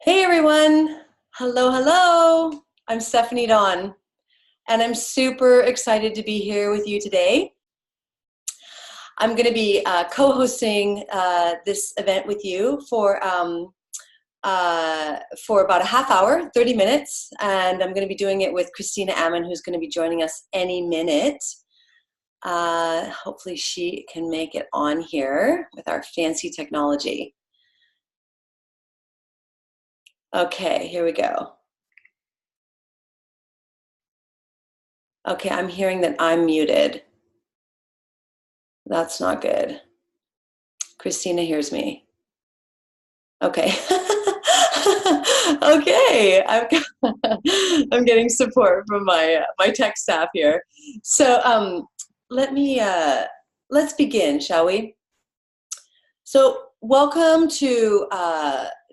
Hey everyone! Hello, hello! I'm Stephanie Dawn, and I'm super excited to be here with you today. I'm going to be co-hosting this event with you for about a half hour, 30 minutes, and I'm going to be doing it with Christina Ammon, who's going to be joining us any minute. Hopefully she can make it on here with our fancy technology. Okay, here we go. Okay, I'm hearing that I'm muted. That's not good. Christina hears me. Okay. Okay. I'm getting support from my tech staff here. So let's begin, shall we? So welcome to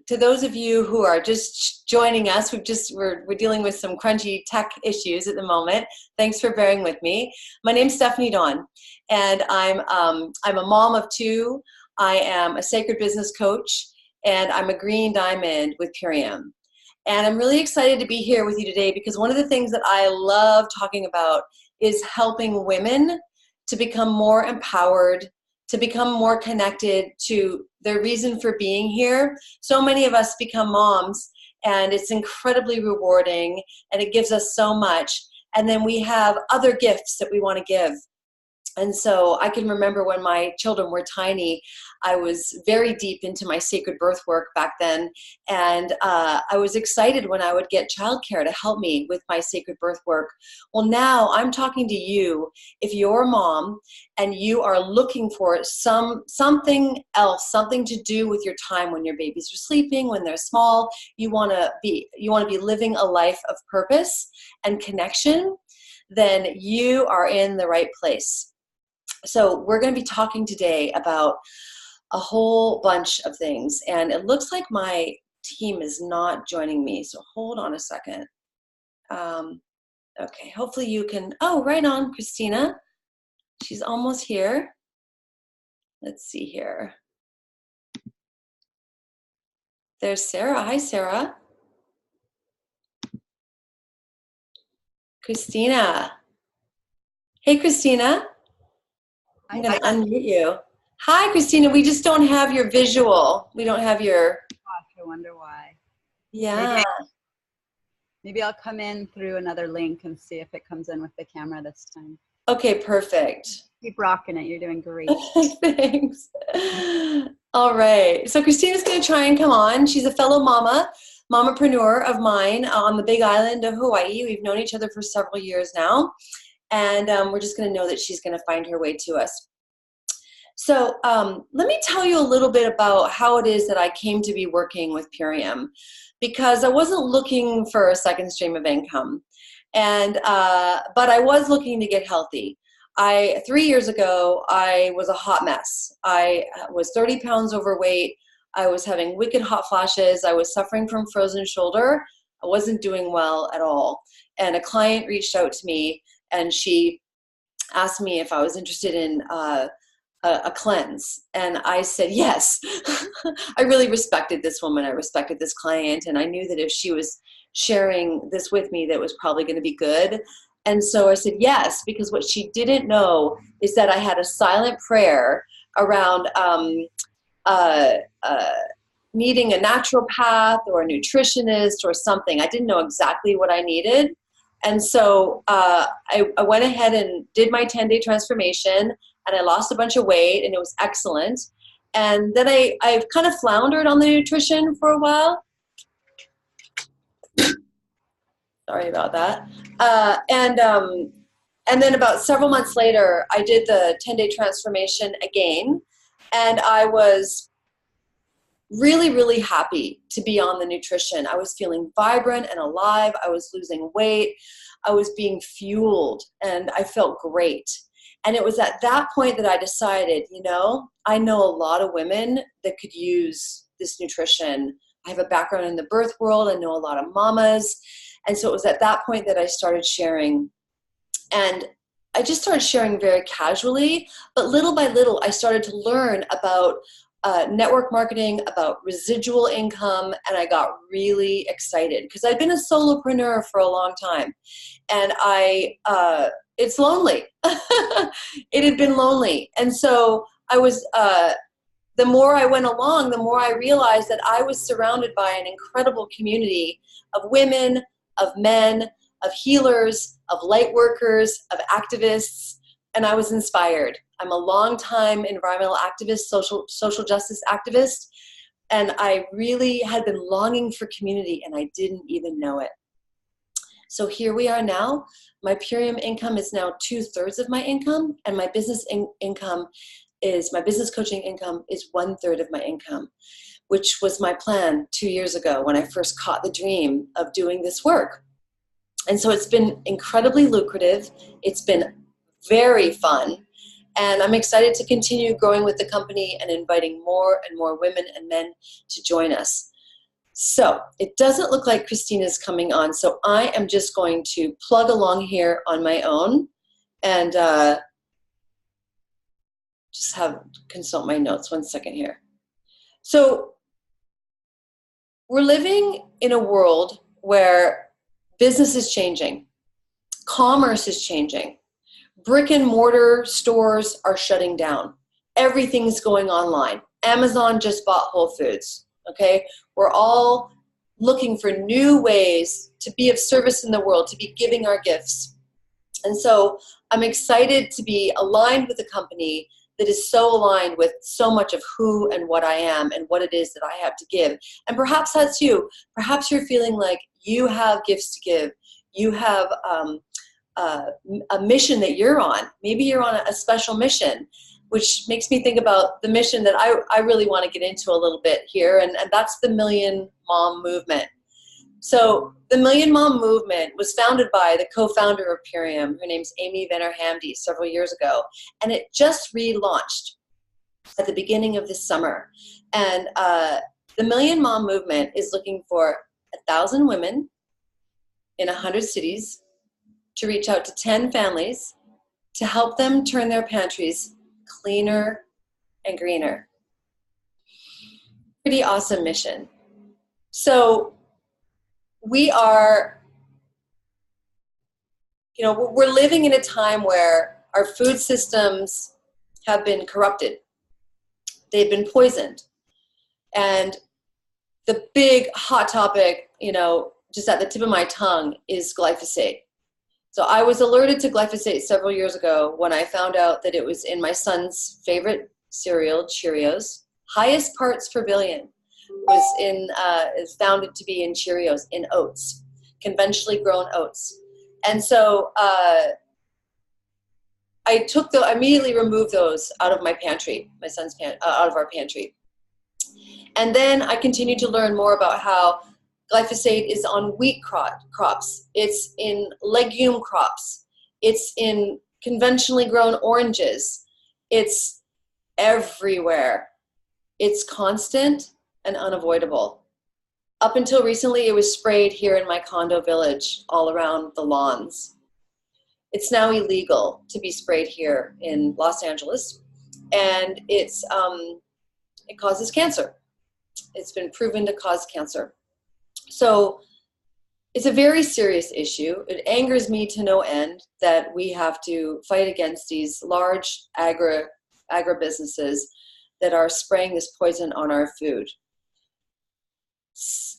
those of you who are just joining us. We're dealing with some crunchy tech issues at the moment. Thanks for bearing with me. My name's Stephanie Dawn, and I'm a mom of two. I am a sacred business coach, and I'm a green diamond with Purium. And I'm really excited to be here with you today because one of the things that I love talking about is helping women to become more empowered, to become more connected to their reason for being here. So many of us become moms, and it's incredibly rewarding, and it gives us so much. And then we have other gifts that we want to give. And so I can remember when my children were tiny, I was very deep into my sacred birth work back then. And I was excited when I would get childcare to help me with my sacred birth work. Well, now I'm talking to you. If you're a mom and you are looking for something else, something to do with your time when your babies are sleeping, when they're small, you want to be living a life of purpose and connection, then you are in the right place. So we're going to be talking today about a whole bunch of things, and it looks like my team is not joining me, so hold on a second. Okay, hopefully you can, oh, right on, Christina. She's almost here. Let's see here. There's Sarah. Hi, Sarah. Christina. Hey, Christina. I'm going to unmute you. Hi, Christina. We just don't have your visual. We don't have your... Gosh, I wonder why. Yeah. Maybe I'll come in through another link and see if it comes in with the camera this time. Okay, perfect. Keep rocking it. You're doing great. Thanks. All right. So Christina's going to try and come on. She's a fellow mamapreneur of mine on the Big Island of Hawaii. We've known each other for several years now. And we're just going to know that she's going to find her way to us. So let me tell you a little bit about how it is that I came to be working with Purium, because I wasn't looking for a second stream of income, but I was looking to get healthy. 3 years ago, I was a hot mess. I was 30 pounds overweight. I was having wicked hot flashes. I was suffering from frozen shoulder. I wasn't doing well at all. And a client reached out to me, and she asked me if I was interested in a cleanse. And I said, yes. I really respected this woman. I respected this client. And I knew that if she was sharing this with me, that was probably going to be good. And so I said, yes, because what she didn't know is that I had a silent prayer around needing a naturopath or a nutritionist or something. I didn't know exactly what I needed. And so I went ahead and did my 10-day transformation, and I lost a bunch of weight, and it was excellent. And then I've kind of floundered on the nutrition for a while. Sorry about that. And then about several months later, I did the 10-day transformation again, and I was really, really happy to be on the nutrition. I was feeling vibrant and alive. I was losing weight. I was being fueled, and I felt great. And it was at that point that I decided, I know a lot of women that could use this nutrition. I have a background in the birth world. I know a lot of mamas. And so it was at that point that I started sharing. And I just started sharing very casually, but little by little, I started to learn about network marketing, about residual income, and I got really excited because I'd been a solopreneur for a long time, and it's lonely. It had been lonely, and so I was. The more I went along, the more I realized that I was surrounded by an incredible community of women, of men, of healers, of light workers, of activists, and I was inspired. I'm a longtime environmental activist, social justice activist, and I really had been longing for community, and I didn't even know it. So here we are now. My Purium income is now 2/3 of my income, and my business income is, my business coaching income is 1/3 of my income, which was my plan 2 years ago when I first caught the dream of doing this work. And so it's been incredibly lucrative. It's been very fun. And I'm excited to continue growing with the company and inviting more and more women and men to join us. So it doesn't look like Christina's coming on. So I am just going to plug along here on my own and just consult my notes. 1 second here. So we're living in a world where business is changing. Commerce is changing. Brick and mortar stores are shutting down. Everything's going online. Amazon just bought Whole Foods. Okay? We're all looking for new ways to be of service in the world, to be giving our gifts. And so I'm excited to be aligned with a company that is so aligned with so much of who and what I am and what it is that I have to give. And perhaps that's you. Perhaps you're feeling like you have gifts to give. You have a mission that you're on. Maybe you're on a special mission, which makes me think about the mission that I really want to get into a little bit here, and that's the Million Mom Movement. So the Million Mom Movement was founded by the co-founder of Purium. Her name's Amy Venner-Hamdy, several years ago, and it just relaunched at the beginning of this summer. And the Million Mom Movement is looking for 1,000 women in 100 cities to reach out to 10 families to help them turn their pantries cleaner and greener. Pretty awesome mission. So we are, we're living in a time where our food systems have been corrupted. They've been poisoned. And the big hot topic, just at the tip of my tongue, is glyphosate. So I was alerted to glyphosate several years ago when I found out that it was in my son's favorite cereal, Cheerios. Highest parts per billion is found to be in Cheerios, in oats, conventionally grown oats. And so I immediately removed those out of my pantry, my son's out of our pantry. And then I continued to learn more about how glyphosate is on wheat crops. It's in legume crops. It's in conventionally grown oranges. It's everywhere. It's constant and unavoidable. Up until recently, it was sprayed here in my condo village, all around the lawns. It's now illegal to be sprayed here in Los Angeles, and it causes cancer. It's been proven to cause cancer. So it's a very serious issue. It angers me to no end that we have to fight against these large agribusinesses that are spraying this poison on our food.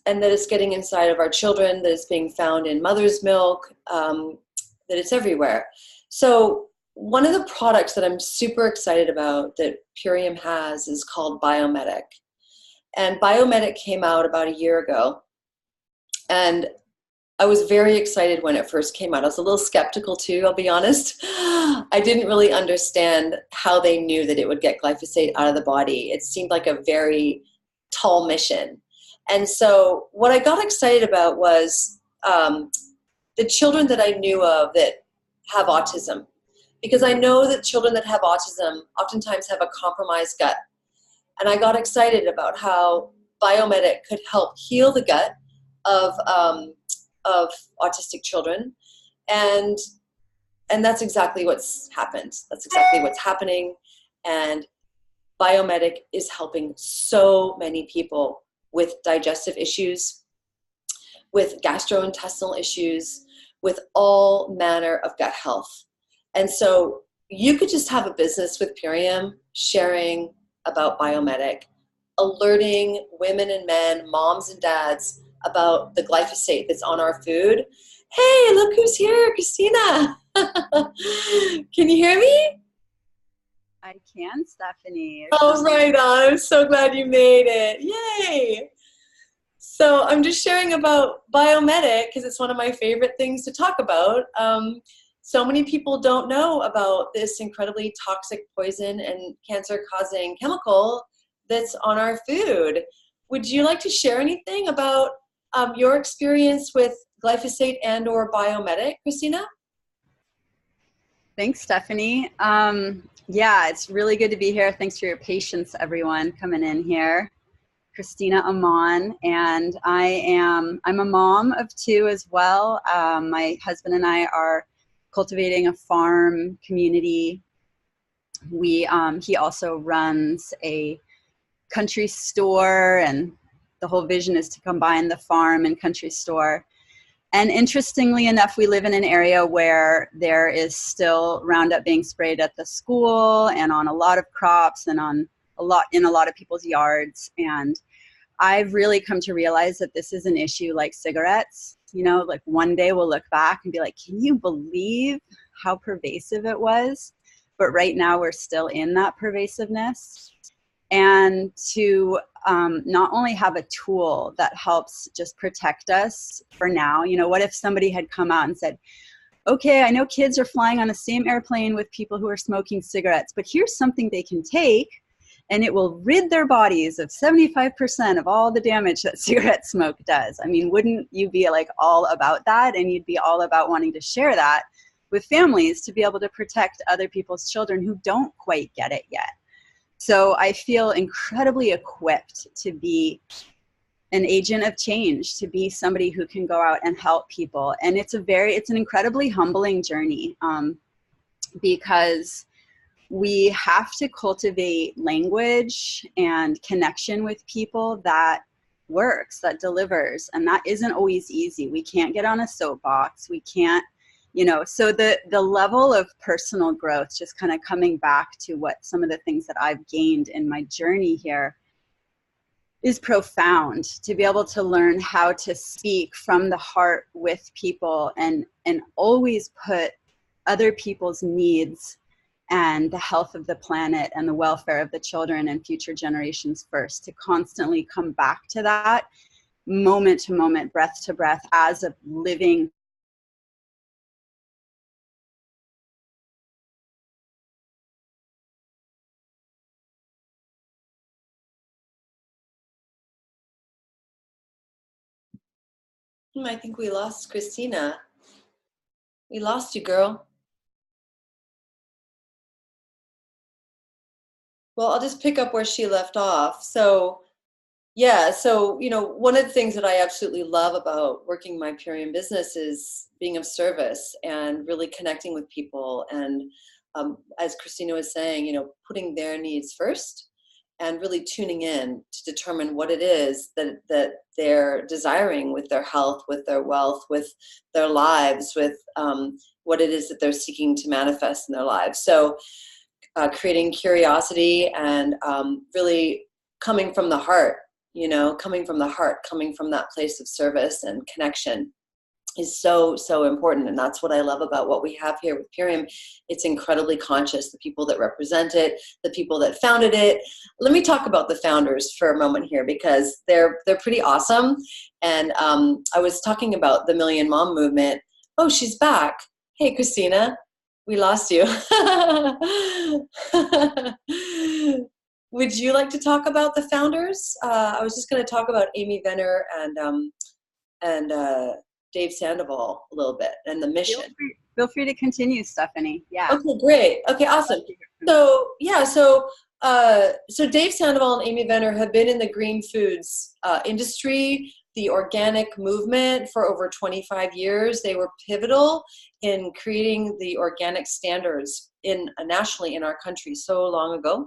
And that it's getting inside of our children, that it's being found in mother's milk, that it's everywhere. So one of the products that I'm super excited about that Purium has is called Biomedic. And Biomedic came out about a year ago. And I was very excited when it first came out. I was a little skeptical too, I'll be honest. I didn't really understand how they knew that it would get glyphosate out of the body. It seemed like a very tall mission. And so what I got excited about was the children that I knew of that have autism. Because I know that children that have autism oftentimes have a compromised gut. And I got excited about how Biomedic could help heal the gut of autistic children, and that's exactly what's happened. That's exactly what's happening, and Biomedic is helping so many people with digestive issues, with gastrointestinal issues, with all manner of gut health. And so you could just have a business with Purium sharing about Biomedic, alerting women and men, moms and dads about the glyphosate that's on our food. Hey, look who's here, Christina. Can you hear me? I can, Stephanie. Oh, right on. I'm so glad you made it. Yay. So I'm just sharing about Biomedic because it's one of my favorite things to talk about. So many people don't know about this incredibly toxic poison and cancer-causing chemical that's on our food. Would you like to share anything about your experience with glyphosate and or Biomedic, Christina? Thanks, Stephanie. Yeah, it's really good to be here. Thanks for your patience, everyone, coming in here. Christina Amon, and I'm a mom of two as well. My husband and I are cultivating a farm community. He also runs a country store, and the whole vision is to combine the farm and country store. And interestingly enough, we live in an area where there is still Roundup being sprayed at the school and on a lot of crops and in a lot of people's yards. And I've really come to realize that this is an issue like cigarettes. You know, like one day we'll look back and be like, can you believe how pervasive it was? But right now we're still in that pervasiveness. And to not only have a tool that helps just protect us for now, you know, what if somebody had come out and said, okay, I know kids are flying on the same airplane with people who are smoking cigarettes, but here's something they can take and it will rid their bodies of 75% of all the damage that cigarette smoke does. I mean, wouldn't you be like all about that? And you'd be all about wanting to share that with families to be able to protect other people's children who don't quite get it yet. So I feel incredibly equipped to be an agent of change, to be somebody who can go out and help people. And it's an incredibly humbling journey because we have to cultivate language and connection with people that works, that delivers. And that isn't always easy. We can't get on a soapbox. We can't, you know, so the level of personal growth, just kind of coming back to what some of the things that I've gained in my journey here, is profound. To be able to learn how to speak from the heart with people and always put other people's needs and the health of the planet and the welfare of the children and future generations first, to constantly come back to that moment to moment, breath to breath, as a living I think we lost Christina. We lost you, girl. Well, I'll just pick up where she left off. So, yeah, so, you know, one of the things that I absolutely love about working my Purium business is being of service and really connecting with people. And as Christina was saying, you know, putting their needs first and really tuning in to determine what it is that they're desiring with their health, with their wealth, with their lives, with what it is that they're seeking to manifest in their lives. So creating curiosity and really coming from the heart, you know, coming from the heart, coming from that place of service and connection is so, so important. And that's what I love about what we have here with Purium. It's incredibly conscious, the people that represent it, the people that founded it. Let me talk about the founders for a moment here, because they're pretty awesome. And I was talking about the Million Mom movement. Oh, she's back. Hey, Christina, we lost you. Would you like to talk about the founders? I was just going to talk about Amy Venner and Dave Sandoval a little bit and the mission. Feel free to continue, Stephanie. Yeah. Okay, great. Okay, awesome. So yeah, so Dave Sandoval and Amy Venner have been in the green foods industry, the organic movement, for over 25 years. They were pivotal in creating the organic standards nationally in our country so long ago.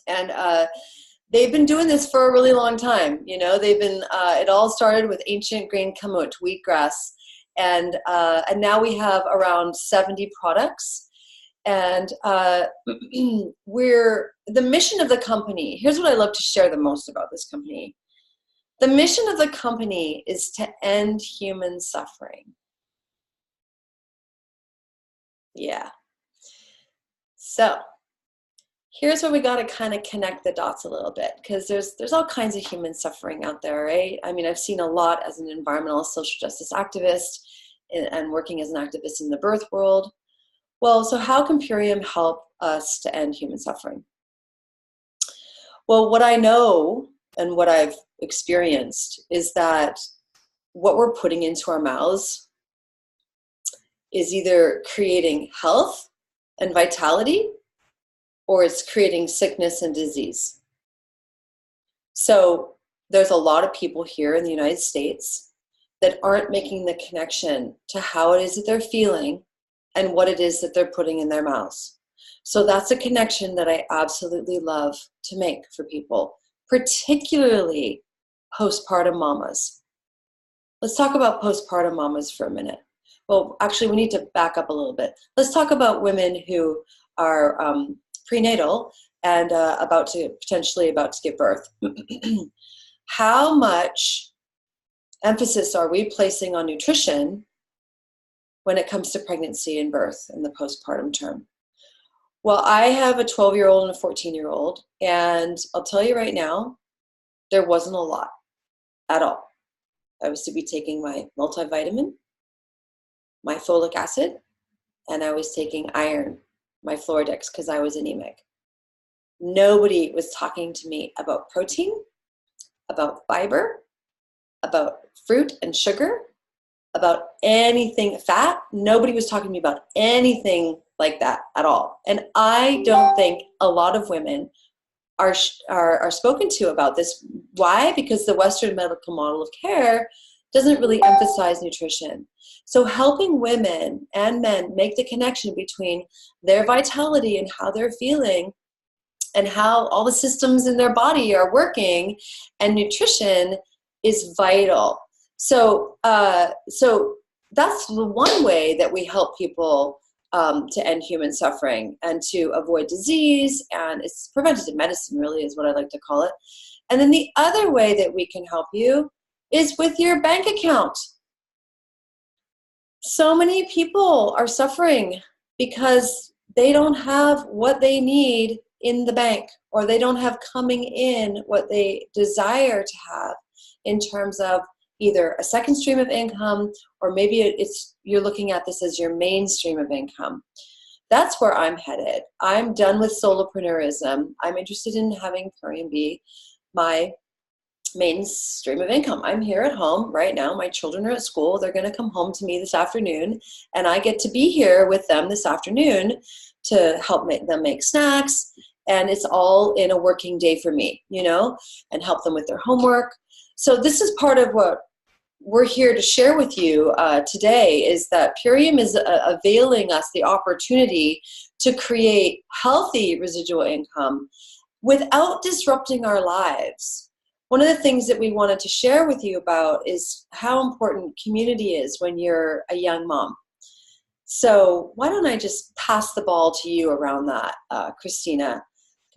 And they've been doing this for a really long time. You know, they've been, it all started with ancient grain kamut, wheatgrass. And now we have around 70 products. And the mission of the company, here's what I love to share the most about this company. The mission of the company is to end human suffering. Yeah. So here's where we got to kind of connect the dots a little bit, because there's all kinds of human suffering out there, right? I mean, I've seen a lot as an environmental social justice activist and working as an activist in the birth world. Well, so how can Purium help us to end human suffering? Well, what I know and what I've experienced is that what we're putting into our mouths is either creating health and vitality, or it's creating sickness and disease. So there's a lot of people here in the United States that aren't making the connection to how it is that they're feeling and what it is that they're putting in their mouths. So that's a connection that I absolutely love to make for people, particularly postpartum mamas. Let's talk about postpartum mamas for a minute. Well, actually, we need to back up a little bit. Let's talk about women who are prenatal and potentially about to give birth. How much emphasis are we placing on nutrition when it comes to pregnancy and birth in the postpartum term? Well, I have a 12-year-old and a 14-year-old, and I'll tell you right now, there wasn't a lot at all. I was to be taking my multivitamin, my folic acid, and I was taking iron, my Floradix, because I was anemic. Nobody was talking to me about protein, about fiber, about fruit and sugar, about anything fat. Nobody was talking to me about anything like that at all. And I don't think a lot of women are spoken to about this. Why? Because the Western medical model of care doesn't really emphasize nutrition. So helping women and men make the connection between their vitality and how they're feeling and how all the systems in their body are working, and nutrition is vital. So that's the one way that we help people to end human suffering and to avoid disease, and it's preventative medicine, really, is what I like to call it. And then the other way that we can help you is with your bank account. So many people are suffering because they don't have what they need in the bank, or they don't have coming in what they desire to have in terms of either a second stream of income, or maybe you're looking at this as your main stream of income. That's where I'm headed. I'm done with solopreneurism. I'm interested in having Purium be my main stream of income. I'm here at home right now. My children are at school. They're going to come home to me this afternoon, and I get to be here with them this afternoon to help them make snacks. And it's all in a working day for me, and help them with their homework. So this is part of what we're here to share with you today, is that Purium is availing us the opportunity to create healthy residual income without disrupting our lives. One of the things that we wanted to share with you about is how important community is when you're a young mom. So why don't I just pass the ball to you around that, Christina?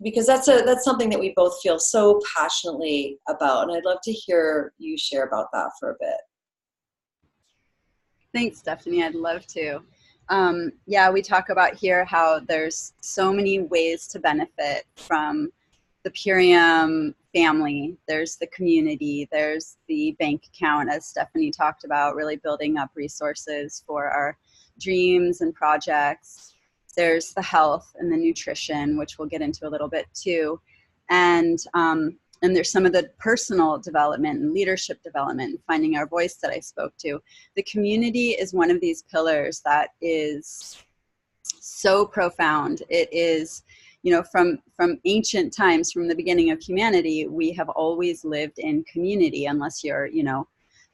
Because that's something that we both feel so passionately about, and I'd love to hear you share about that for a bit. Thanks, Stephanie. I'd love to. Yeah, we talk about here how there's so many ways to benefit from the Purium family. There's the community, there's the bank account, as Stephanie talked about, really building up resources for our dreams and projects. There's the health and the nutrition, which we'll get into a little bit too. And there's some of the personal development and leadership development and finding our voice that I spoke to. The community is one of these pillars that is so profound. It is, from ancient times, from the beginning of humanity, we have always lived in community, unless you're,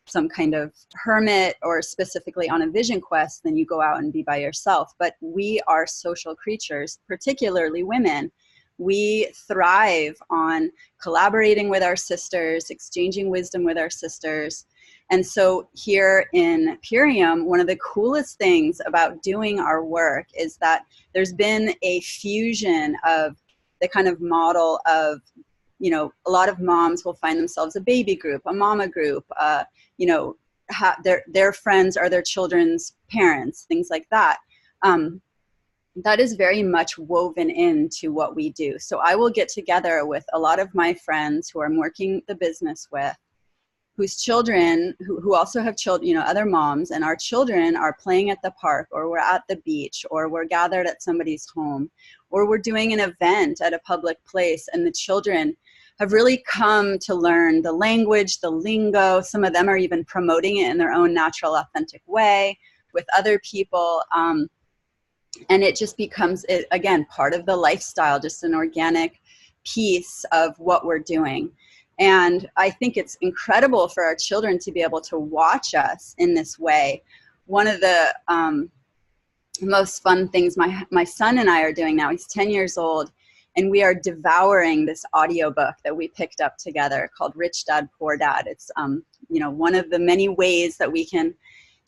some kind of hermit or specifically on a vision quest, then you go out and be by yourself. But we are social creatures, particularly women. We thrive on collaborating with our sisters, exchanging wisdom with our sisters. And so here in Purium, one of the coolest things about doing our work is that there's been a fusion of the kind of model of, you know, a lot of moms will find themselves a baby group, a mama group, you know, their friends are their children's parents, things like that. That is very much woven into what we do. So I will get together with a lot of my friends who I'm working the business with, whose children, who also have children, you know, other moms, and our children are playing at the park, or we're at the beach, or we're gathered at somebody's home, or we're doing an event at a public place, and the children have really come to learn the language, the lingo. Some of them are even promoting it in their own natural, authentic way with other people. And it just becomes, again, part of the lifestyle, just an organic piece of what we're doing. And I think it's incredible for our children to be able to watch us in this way. One of the most fun things my son and I are doing now, he's 10 years old, and we are devouring this audiobook that we picked up together called Rich Dad, Poor Dad. It's you know, one of the many ways that we can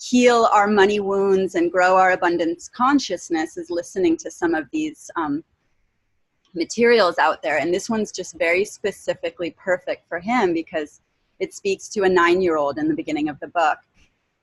heal our money wounds and grow our abundance consciousness is listening to some of these materials out there. And this one's just very specifically perfect for him because it speaks to a 9-year-old in the beginning of the book.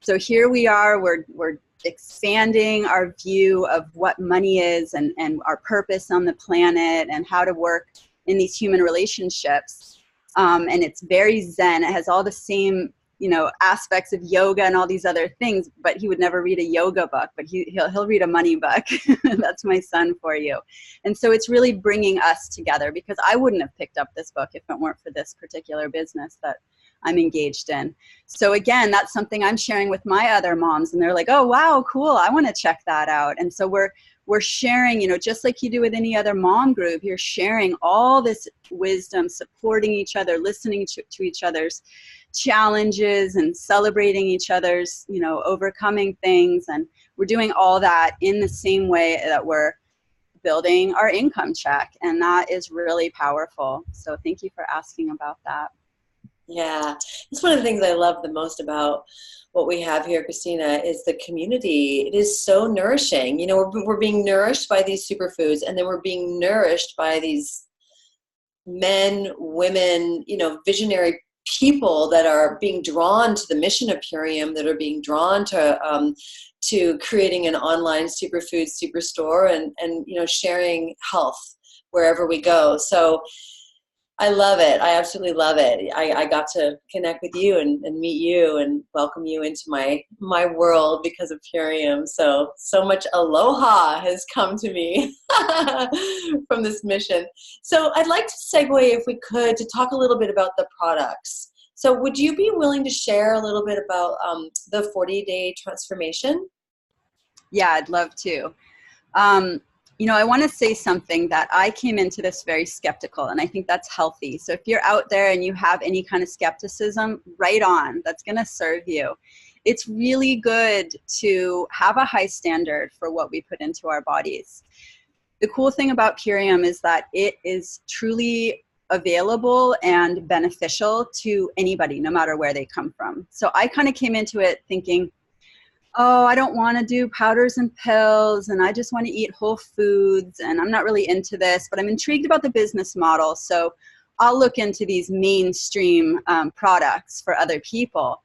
So here we are, we're expanding our view of what money is and our purpose on the planet and how to work in these human relationships. And it's very Zen. It has all the same, you know, aspects of yoga and all these other things, but he would never read a yoga book, but he'll read a money book. That's my son for you. And so it's really bringing us together, because I wouldn't have picked up this book if it weren't for this particular business that I'm engaged in. So again, that's something I'm sharing with my other moms, and they're like, oh, wow, cool. I want to check that out. And so we're sharing, you know, just like you do with any other mom group, you're sharing all this wisdom, supporting each other, listening to each other's challenges and celebrating each other's, you know, overcoming things. And we're doing all that in the same way that we're building our income check. And that is really powerful. So thank you for asking about that. Yeah, it's one of the things I love the most about what we have here, Christina, is the community. It is so nourishing. You know, we're being nourished by these superfoods, and then we're being nourished by these men, women, you know, visionary people that are being drawn to the mission of Purium, that are being drawn to creating an online superfood superstore and you know, sharing health wherever we go. So I love it. I absolutely love it. I got to connect with you and meet you and welcome you into my world because of Purium. So much aloha has come to me from this mission. So I'd like to segue, if we could, to talk a little bit about the products. So would you be willing to share a little bit about the 40-day transformation? Yeah, I'd love to. You know, I want to say something that I came into this very skeptical, and I think that's healthy. So if you're out there and you have any kind of skepticism, right on, that's going to serve you. It's really good to have a high standard for what we put into our bodies. The cool thing about Purium is that it is truly available and beneficial to anybody, no matter where they come from. So I kind of came into it thinking, oh, I don't want to do powders and pills, and I just want to eat whole foods, and I'm not really into this, but I'm intrigued about the business model, so I'll look into these mainstream products for other people.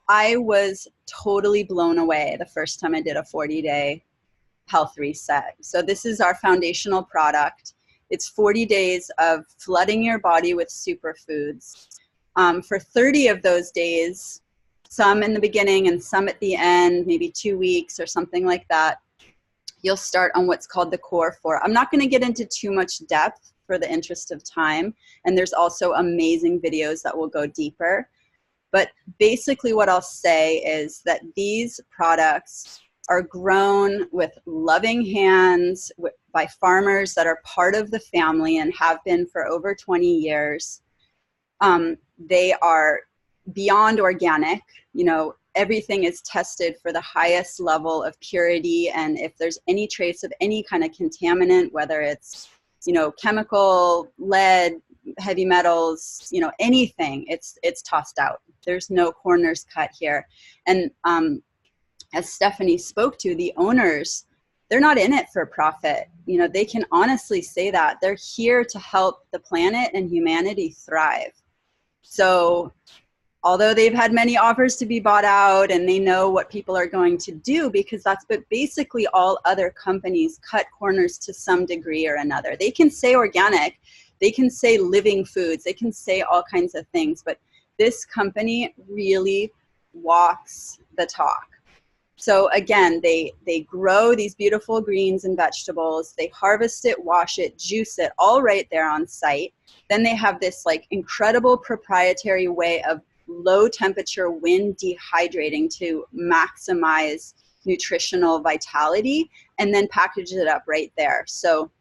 I was totally blown away the first time I did a 40-day health reset. So this is our foundational product. It's 40 days of flooding your body with superfoods. For 30 of those days, some in the beginning and some at the end, maybe 2 weeks or something like that, you'll start on what's called the core 4. I'm not going to get into too much depth for the interest of time, and there's also amazing videos that will go deeper. But basically what I'll say is that these products are grown with loving hands by farmers that are part of the family and have been for over 20 years. They are beyond organic. You know, everything is tested for the highest level of purity, and if there's any trace of any kind of contaminant, whether it's chemical, lead, heavy metals, anything, it's tossed out. There's no corners cut here. And as Stephanie spoke to, the owners, they're not in it for profit. They can honestly say that. They're here to help the planet and humanity thrive. So although they've had many offers to be bought out and they know what people are going to do, because that's but basically all other companies cut corners to some degree or another. They can say organic, they can say living foods, they can say all kinds of things, but this company really walks the talk. So again, they grow these beautiful greens and vegetables, they harvest it, wash it, juice it, all right there on site. Then they have this like incredible proprietary way of low temperature wind dehydrating to maximize nutritional vitality, and then package it up right there. So,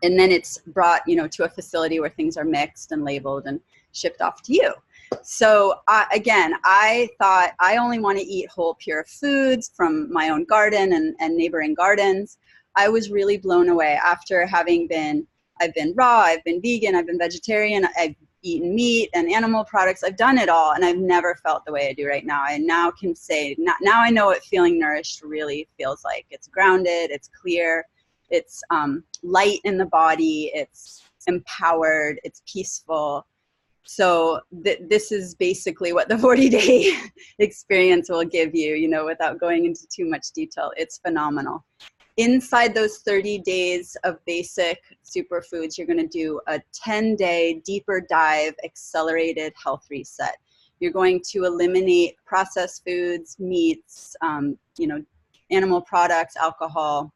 and then it's brought, to a facility where things are mixed and labeled and shipped off to you. So again, I thought I only want to eat whole, pure foods from my own garden and neighboring gardens. I was really blown away after I've been raw, I've been vegan, I've been vegetarian, I've eaten meat and animal products. I've done it all, and I've never felt the way I do right now. I now can say, now I know what feeling nourished really feels like. It's grounded, it's clear, it's light in the body, it's empowered, it's peaceful. So this is basically what the 40-day experience will give you, without going into too much detail. It's phenomenal. Inside those 30 days of basic superfoods, you're going to do a 10-day deeper dive accelerated health reset. You're going to eliminate processed foods, meats, animal products, alcohol,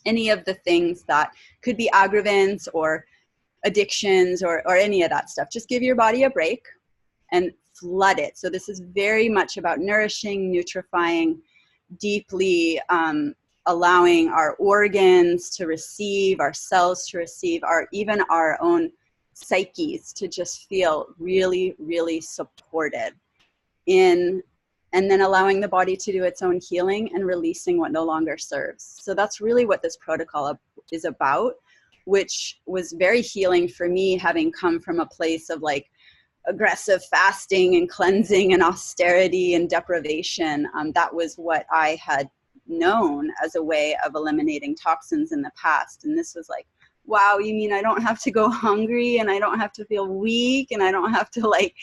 any of the things that could be aggravants or addictions or any of that stuff. Just give your body a break and flood it. So this is very much about nourishing, nutrifying, deeply allowing our organs to receive, our cells to receive, even our own psyches to just feel really, really supported in, and then allowing the body to do its own healing and releasing what no longer serves. So that's really what this protocol is about, which was very healing for me, having come from a place of like aggressive fasting and cleansing and austerity and deprivation. That was what I had known as a way of eliminating toxins in the past. And this was like, wow, you mean I don't have to go hungry, and I don't have to feel weak, and I don't have to like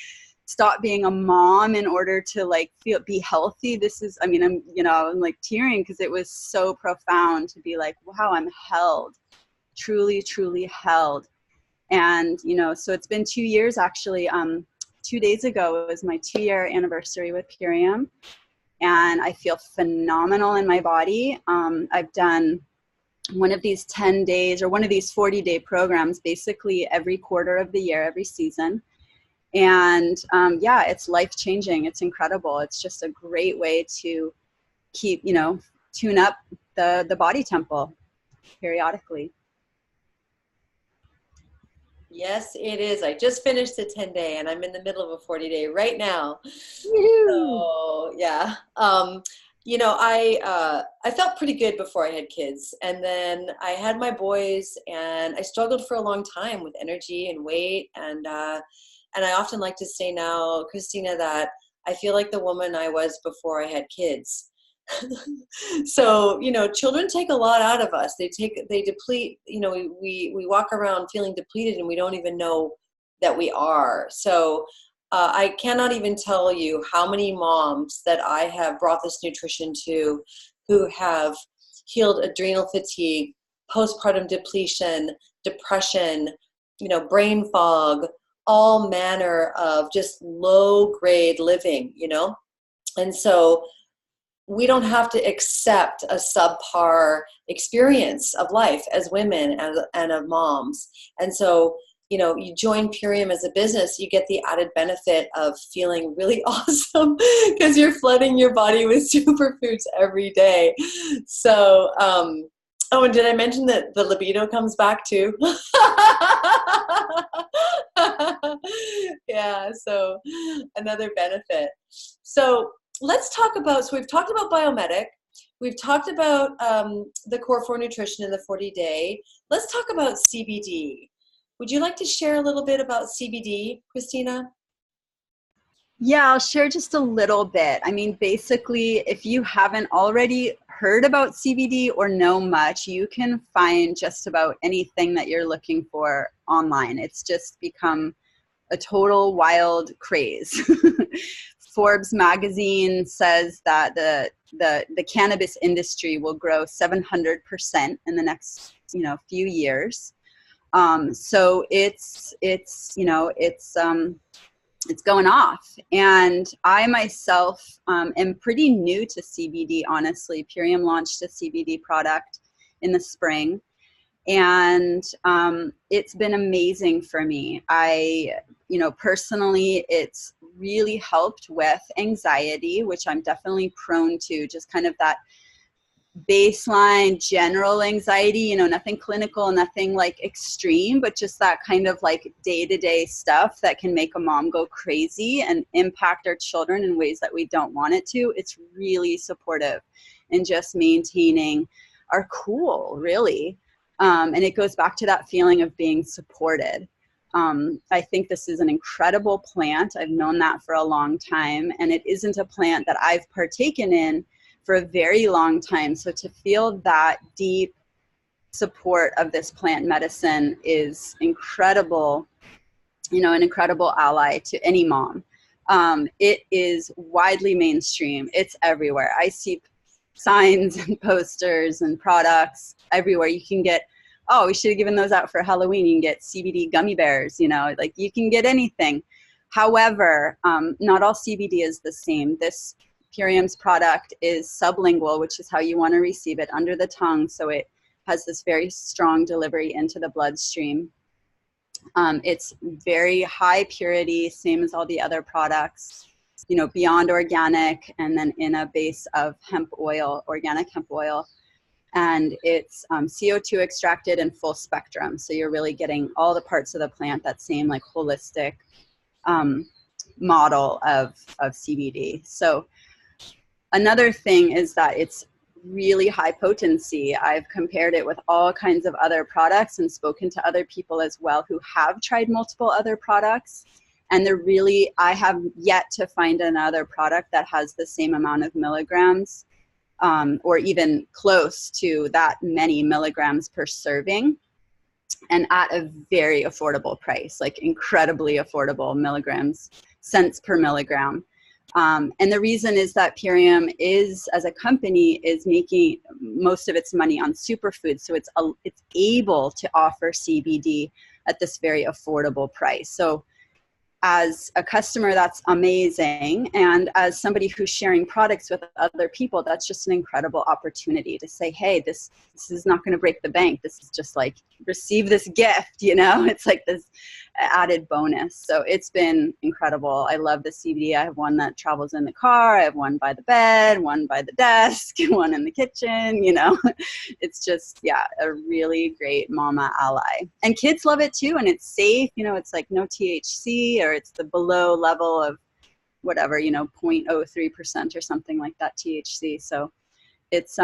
stop being a mom in order to like be healthy? This is, I'm like tearing, because it was so profound to be like, wow, I'm held, truly, truly held. And, so it's been 2 years actually. 2 days ago was my 2-year anniversary with Purium, and I feel phenomenal in my body. I've done one of these 10 days or one of these 40-day programs basically every quarter of the year, every season. And it's life-changing. It's incredible. It's just a great way to keep, tune up the body temple periodically. Yes, it is. I just finished the 10-day and I'm in the middle of a 40-day right now. Woo-hoo. So yeah. I felt pretty good before I had kids, and then I had my boys, and I struggled for a long time with energy and weight, and I often like to say now, Christina, that I feel like the woman I was before I had kids. So, children take a lot out of us. They deplete, we walk around feeling depleted, and we don't even know that we are. So I cannot even tell you how many moms that I have brought this nutrition to who have healed adrenal fatigue, postpartum depletion, depression, brain fog, all manner of just low grade living, And so we don't have to accept a subpar experience of life as women and of moms. And so, you join Purium as a business, you get the added benefit of feeling really awesome because you're flooding your body with superfoods every day. So, and did I mention that the libido comes back too? Yeah, so another benefit. So let's talk about, we've talked about Biomedic. we've talked about the core 4 nutrition in the 40-day. Let's talk about CBD. Would you like to share a little bit about CBD, Christina? Yeah, I'll share just a little bit. I mean, basically, if you haven't already heard about CBD or know much, you can find just about anything that you're looking for online. It's just become a total wild craze. Forbes magazine says that the cannabis industry will grow 700% in the next few years. So it's going off. And I myself am pretty new to CBD, honestly. Purium launched a CBD product in the spring, and it's been amazing for me. Personally, it's really helped with anxiety, which I'm definitely prone to, just kind of that baseline general anxiety, nothing clinical, nothing like extreme, but just that kind of like day-to-day stuff that can make a mom go crazy and impact our children in ways that we don't want it to. It's really supportive in just maintaining our cool, really. And it goes back to that feeling of being supported. I think this is an incredible plant. I've known that for a long time, and it isn't a plant that I've partaken in for a very long time. So to feel that deep support of this plant medicine is incredible, an incredible ally to any mom. It is widely mainstream. It's everywhere. I see signs and posters and products everywhere. You can get, oh, we should have given those out for Halloween. You can get CBD gummy bears, like you can get anything. However, not all CBD is the same. This Purium's product is sublingual, which is how you want to receive it, under the tongue. So it has this very strong delivery into the bloodstream. It's very high purity, same as all the other products, beyond organic, and then in a base of hemp oil, organic hemp oil. And it's CO2 extracted and full spectrum. So you're really getting all the parts of the plant, that same like holistic model of CBD. So another thing is that it's really high potency. I've compared it with all kinds of other products and spoken to other people as well who have tried multiple other products. And I have yet to find another product that has the same amount of milligrams or even close to that many milligrams per serving, and at a very affordable price, like incredibly affordable cents per milligram. And the reason is that Purium as a company, is making most of its money on superfoods. So it's able to offer CBD at this very affordable price. So as a customer, that's amazing. And as somebody who's sharing products with other people, that's just an incredible opportunity to say, hey, this is not going to break the bank. This is just like, receive this gift, it's like this added bonus. So it's been incredible. I love the CBD. I have one that travels in the car. I have one by the bed, one by the desk, one in the kitchen, It's just, a really great mama ally. And kids love it too. And it's safe, it's like no THC, or it's the below level of whatever, 0.03% or something like that THC. So it's,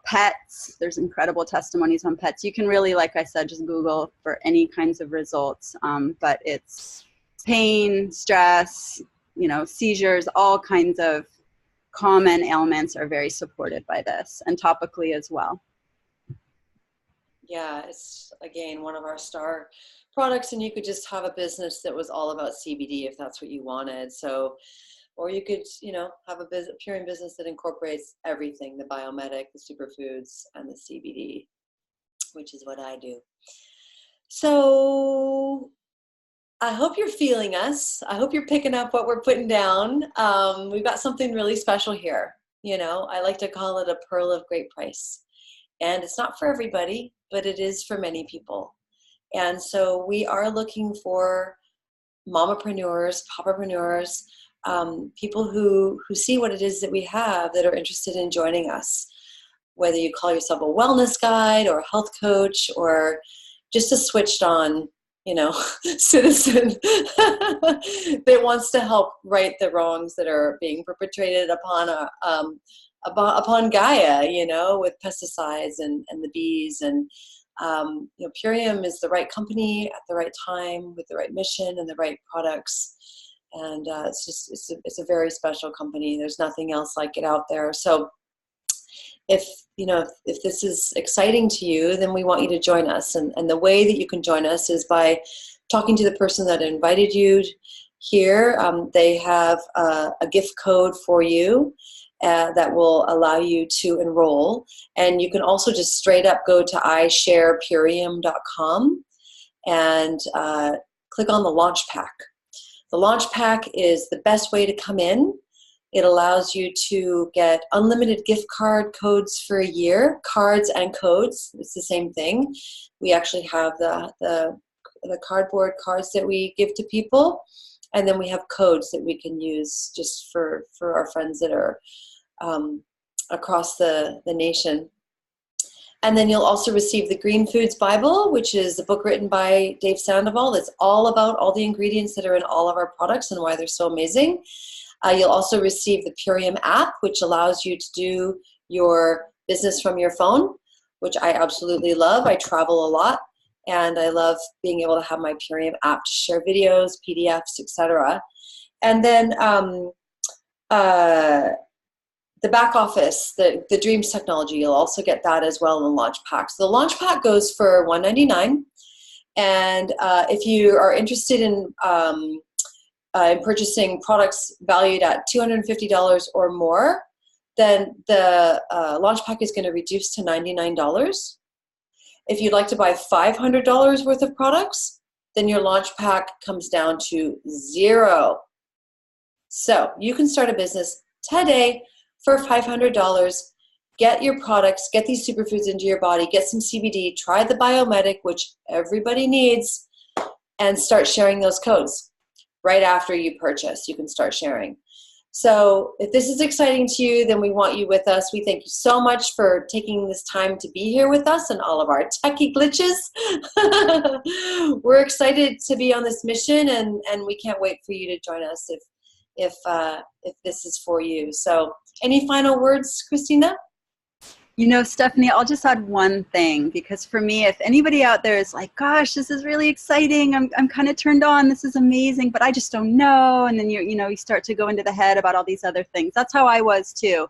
pets, there's incredible testimonies on pets. You can really, like I said, just Google for any kinds of results. But it's pain, stress, seizures, all kinds of common ailments are very supported by this, and topically as well. Yeah, it's, again, one of our star products, and you could just have a business that was all about CBD if that's what you wanted. So, or you could, have a Purium business that incorporates everything, the biomedic, the superfoods, and the CBD, which is what I do. So I hope you're feeling us. I hope you're picking up what we're putting down. We've got something really special here. I like to call it a pearl of great price. And it's not for everybody, but it is for many people. And so we are looking for mamapreneurs, papapreneurs, people who see what it is that we have, that are interested in joining us. Whether you call yourself a wellness guide or a health coach, or just a switched on, citizen that wants to help right the wrongs that are being perpetrated upon upon Gaia, you know, with pesticides and the bees. And you know, Purium is the right company at the right time with the right mission and the right products. And it's a very special company. There's nothing else like it out there. So if this is exciting to you, then we want you to join us. And the way that you can join us is by talking to the person that invited you here. They have a gift code for you that will allow you to enroll. And you can also just straight up go to isharepurium.com and click on the launch pack. The launch pack is the best way to come in. It allows you to get unlimited gift card codes for a year, cards and codes. It's the same thing. We actually have the cardboard cards that we give to people, and then we have codes that we can use just for our friends that are across the nation. And then you'll also receive the Green Foods Bible, which is a book written by Dave Sandoval that's all about all the ingredients that are in all of our products and why they're so amazing. You'll also receive the Purium app, which allows you to do your business from your phone, which I absolutely love. I travel a lot, and I love being able to have my Purium app to share videos, PDFs, etc. And then the back office, the Dreams technology, you'll also get that as well in the launch pack. So the launch pack goes for $199, and if you are interested in purchasing products valued at $250 or more, then the launch pack is going to reduce to $99. If you'd like to buy $500 worth of products, then your launch pack comes down to $0. So you can start a business today for $500. Get your products, get these superfoods into your body, get some CBD, try the Biomedic, which everybody needs, and start sharing those codes. Right after you purchase, you can start sharing. So if this is exciting to you, then we want you with us. We thank you so much for taking this time to be here with us and all of our techie glitches. We're excited to be on this mission, and we can't wait for you to join us if this is for you. So any final words, Christina? You know, Stephanie, I'll just add one thing, because for me, if anybody out there is like, gosh, this is really exciting, I'm kind of turned on, this is amazing, but I just don't know. And then you start to go into the head about all these other things. That's how I was too.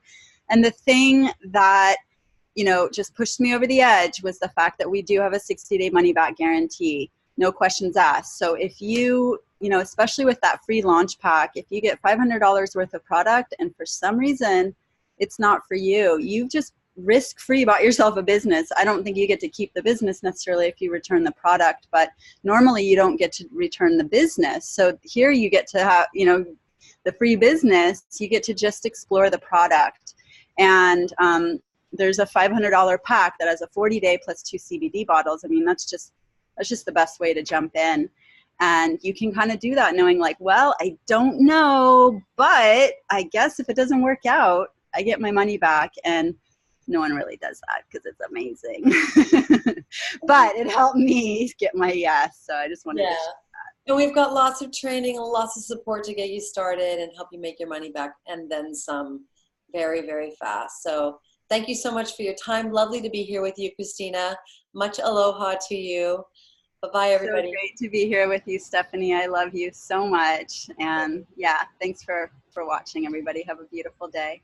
And the thing that, just pushed me over the edge was the fact that we do have a 60-day money back guarantee, no questions asked. So if you, especially with that free launch pack, if you get $500 worth of product and for some reason it's not for you, you've just risk-free bought yourself a business. I don't think you get to keep the business necessarily if you return the product, but normally you don't get to return the business. So here you get to have, the free business, you get to just explore the product. And there's a $500 pack that has a 40-day plus 2 CBD bottles. I mean, that's just the best way to jump in. And you can kind of do that knowing like, well, I don't know, but I guess if it doesn't work out, I get my money back. And no one really does that because it's amazing. But it helped me get my yes. So I just wanted to share that. And we've got lots of training and lots of support to get you started and help you make your money back and then some very, very fast. So thank you so much for your time. Lovely to be here with you, Christina. Much aloha to you. Bye-bye, everybody. So great to be here with you, Stephanie. I love you so much. And yeah, thanks for watching, everybody. Have a beautiful day.